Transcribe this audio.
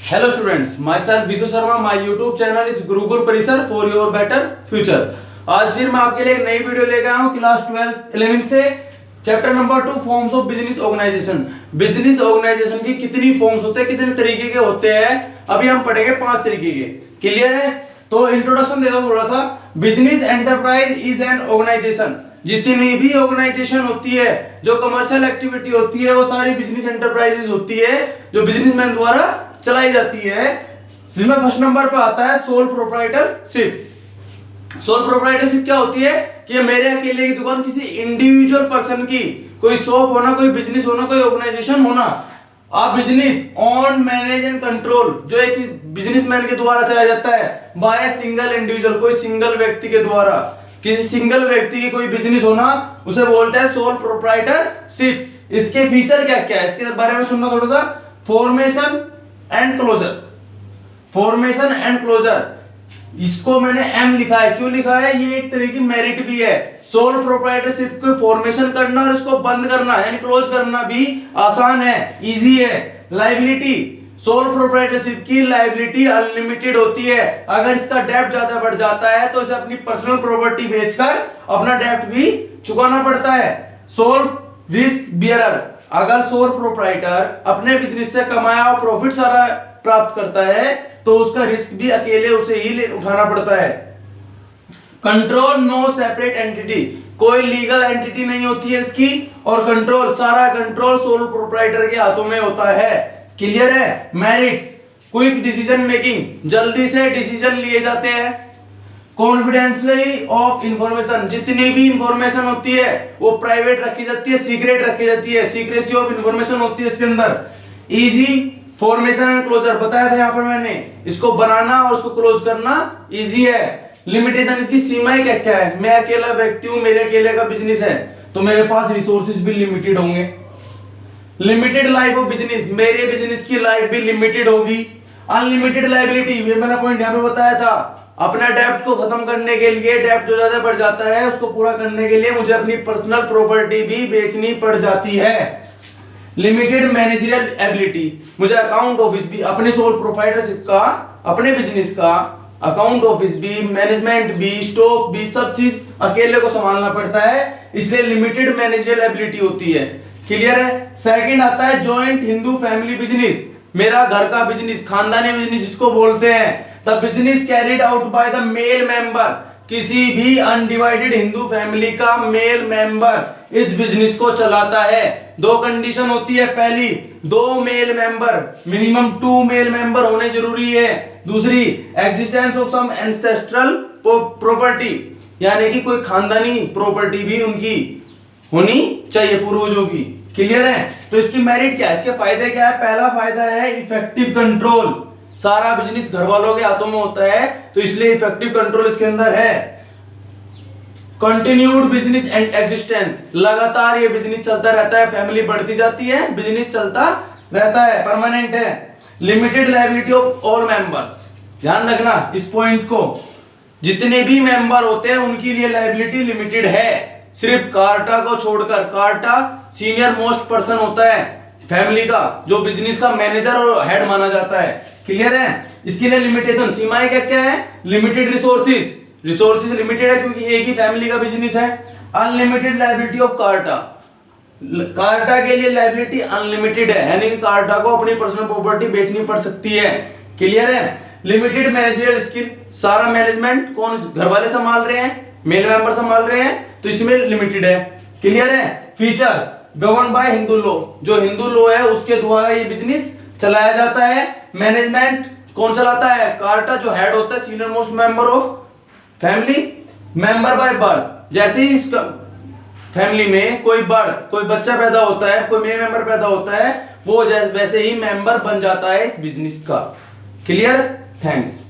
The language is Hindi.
Hello students, myself Vishu Sharma, my YouTube channel is Gurukul परिसर for your better future। आज फिर मैं आपके लिए एक नई वीडियो लेकर आया हूँ क्लास 12 से chapter number 2 forms of business organisation. Business organisation की कितनी फॉर्म्स होते हैं, कितने तरीके के होते हैं, अभी हम पढ़ेंगे 5 तरीके के। क्लियर है? तो इंट्रोडक्शन दे दो थोड़ा सा। Business enterprise is an organisation. जितनी भी ऑर्गेनाइजेशन होती है, जो कमर्शियल एक्टिविटी होती है, वो सारी बिजनेस एंटरप्राइजेस होती है जो बिजनेसमैन द्वारा चलाई जाती है। जिसमें फर्स्ट नंबर पे आता है सोल प्रोप्राइटरशिप। सोल प्रोप्राइटरशिप क्या होती है कि मेरे अकेले की दुकान, किसी इंडिविजुअल पर्सन की, कोई शॉप होना, कोई बिजनेस होना, कोई ऑर्गेनाइजेशन होना। आप business on manage and control, जो एक बिजनेसमैन के द्वारा चलाया जाता है, बाय सिंगल इंडिविजुअल, कोई सिंगल व्यक्ति के द्वारा। किसी सिंगल व्यक्ति की कोई बिजनेस होना, उसे बोलते हैं सोल प्रोप्राइटरशिप। इसके फीचर क्या क्या है, इसके बारे में सुनना थोड़ा सा। Formation and closure. Formation and closure, इसको मैंने एम लिखा है, क्यों लिखा है? ये एक तरह की मेरिट भी है। सोल प्रोप्राइटरशिप को फॉर्मेशन करना और इसको बंद करना यानी क्लोज करना भी आसान है, इजी है। लायबिलिटी, सोल प्रोप्राइटरशिप की लायबिलिटी अनलिमिटेड होती है। अगर इसका डेब्ट ज्यादा बढ़ जाता है तो इसे अपनी पर्सनल प्रॉपर्टी बेचकर अपना डेब्ट भी चुकाना पड़ता है। सोल रिस्क बियरर, अगर सोल प्रोप्राइटर अपने बिजनेस से कमाया और प्रॉफिट सारा प्राप्त करता है तो उसका रिस्क भी अकेले उसे ही उठाना पड़ता है। कंट्रोल, नो सेपरेट एंटिटी, कोई लीगल एंटिटी नहीं होती है इसकी, और कंट्रोल, सारा कंट्रोल सोल प्रोप्राइटर के हाथों में होता है। क्लियर है? मेरिट्स, क्विक डिसीजन मेकिंग, जल्दी से डिसीजन लिए जाते हैं। कॉन्फिडेंशियली ऑफ इंफॉर्मेशन, जितनी भी इंफॉर्मेशन होती है वो प्राइवेट रखी जाती है, सीक्रेट रखी जाती है, सीक्रेसी ऑफ इंफॉर्मेशन होती है इसके अंदर। इजी फॉर्मेशन एंड क्लोजर, बताया था यहाँ पर मैंने, इसको बनाना और उसको क्लोज करना इजी है। लिमिटेशन, इसकी सीमाएं क्या क्या है? मैं अकेला व्यक्ति हूं, मेरे अकेले का बिजनेस है तो मेरे पास रिसोर्सेज भी लिमिटेड होंगे। लिमिटेड लाइफ ऑफ बिजनेस, मेरे बिजनेस की लाइफ भी लिमिटेड होगी। अनलिमिटेड लायबिलिटी, ये मैंने पॉइंट यहाँ पे बताया था। अपना डेब्ट को खत्म करने के लिए, डेब्ट जो ज्यादा बढ़ जाता है उसको पूरा करने के लिए मुझे अपनी पर्सनल प्रॉपर्टी भी बेचनी पड़ जाती है। लिमिटेड मैनेजरियल एबिलिटी, मुझे अकाउंट ऑफिस भी, अपने सोल प्रोप्राइटरशिप का, अपने बिजनेस का अकाउंट ऑफिस भी, मैनेजमेंट भी, स्टॉक भी, सब चीज अकेले को संभालना पड़ता है, इसलिए लिमिटेड मैनेजरियल एबिलिटी होती है। क्लियर है? सेकंड आता है जॉइंट हिंदू फैमिली बिजनेस, मेरा घर का बिजनेस, खानदानी बिजनेस जिसको बोलते हैं। The business carried out by the male member, किसी भी अनडिवाइडेड हिंदू फैमिली का मेल मेंबर इस बिजनेस को चलाता है। दो कंडीशन होती है, पहली 2 male member, minimum 2 male member होने जरूरी है। दूसरी, existence of some ancestral property, यानी कि कोई खानदानी प्रॉपर्टी भी उनकी होनी चाहिए, पूर्वजों की। क्लियर है? तो इसकी मेरिट क्या है, इसके फायदे क्या है? पहला फायदा है इफेक्टिव कंट्रोल, सारा बिजनेस घर वालों के हाथों में होता है तो इसलिए इफेक्टिव कंट्रोल इसके अंदर है। कंटिन्यूड बिजनेस एंड एग्जिस्टेंस, लगातार ये बिजनेस चलता रहता है, फैमिली बढ़ती जाती है, बिजनेस चलता रहता है, परमानेंट है। Limited liability of all members, ध्यान रखना इस पॉइंट को, जितने भी मेंबर होते हैं उनकी लिए लायबिलिटी लिमिटेड है, सिर्फ कार्टा को छोड़कर। कार्टा सीनियर मोस्ट पर्सन होता है फैमिली का, जो बिजनेस का मैनेजर और हेड माना जाता है। क्लियर है? इसके लिए लिमिटेशन, सीमाएं क्या क्या है? लिमिटेड रिसोर्सेज, रिसोर्सेज लिमिटेड है क्योंकि एक ही फैमिली का बिजनेस है। Unlimited liability of carta, carta के लिए लायबिलिटी अनलिमिटेड है, यानी कि कार्टा को अपनी पर्सनल प्रॉपर्टी बेचनी पड़ सकती है। क्लियर है? लिमिटेड मैनेजरियल स्किल, सारा मैनेजमेंट कौन, घर वाले संभाल रहे हैं, मेल मेंबर संभाल रहे हैं, तो इसमें लिमिटेड है। क्लियर है? Features, govern by Hindu law, जो हिंदू लॉ है उसके द्वारा ये बिजनेस चलाया जाता है। मैनेजमेंट कौन चलाता है? कार्टा, जो हेड होता है, senior most member of family. Member by birth, जैसे ही इसका फैमिली में कोई बच्चा पैदा होता है, कोई मेल मेंबर पैदा होता है, वो वैसे ही मेंबर बन जाता है इस बिजनेस का। क्लियर? थैंक्स।